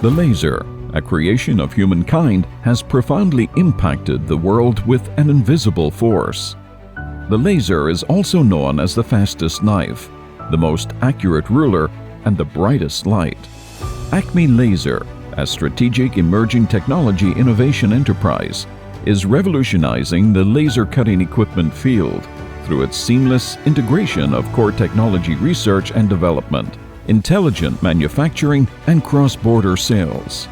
The laser, a creation of humankind, has profoundly impacted the world with an invisible force. The laser is also known as the fastest knife, the most accurate ruler, and the brightest light. ACME Laser, a strategic emerging technology innovation enterprise, is revolutionizing the laser cutting equipment field through its seamless integration of core technology research and development, intelligent manufacturing, and cross-border sales.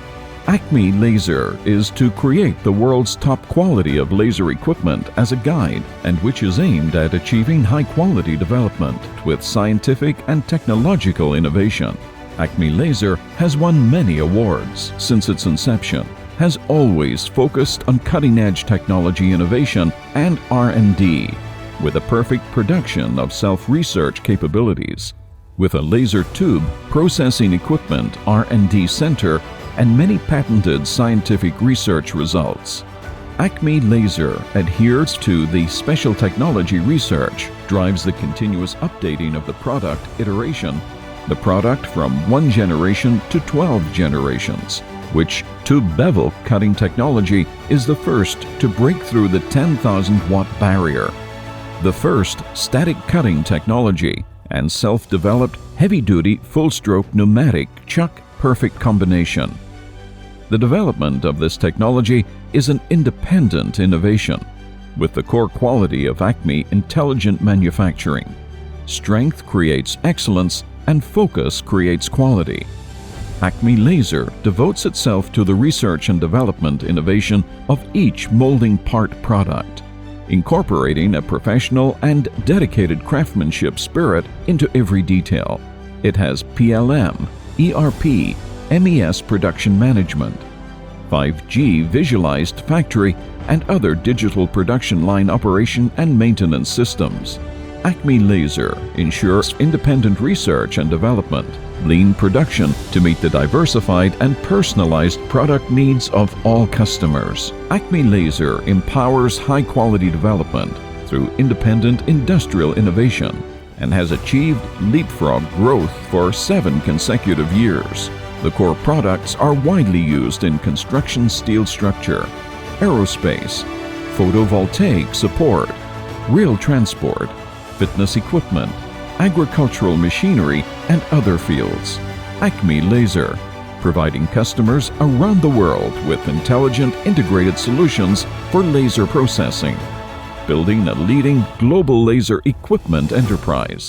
ACME Laser is to create the world's top quality of laser equipment as a guide, and which is aimed at achieving high-quality development with scientific and technological innovation. ACME Laser has won many awards since its inception, has always focused on cutting-edge technology innovation and R&D, with a perfect production of self-research capabilities. With a laser tube processing equipment R&D center and many patented scientific research results. ACME Laser adheres to the special technology research, drives the continuous updating of the product iteration, the product from 1 generation to 12 generations, which tube bevel cutting technology is the first to break through the 10,000 watt barrier, the first static cutting technology, and self-developed heavy-duty full-stroke pneumatic chuck perfect combination. The development of this technology is an independent innovation, with the core quality of ACME intelligent manufacturing. Strength creates excellence and focus creates quality. ACME Laser devotes itself to the research and development innovation of each molding part product, incorporating a professional and dedicated craftsmanship spirit into every detail. It has PLM, ERP, MES production management, 5G visualized factory, and other digital production line operation and maintenance systems. ACME Laser ensures independent research and development, lean production to meet the diversified and personalized product needs of all customers. ACME Laser empowers high-quality development through independent industrial innovation and has achieved leapfrog growth for 7 consecutive years. The core products are widely used in construction steel structure, aerospace, photovoltaic support, rail transport, fitness equipment, agricultural machinery, and other fields. ACME Laser, providing customers around the world with intelligent integrated solutions for laser processing, building a leading global laser equipment enterprise.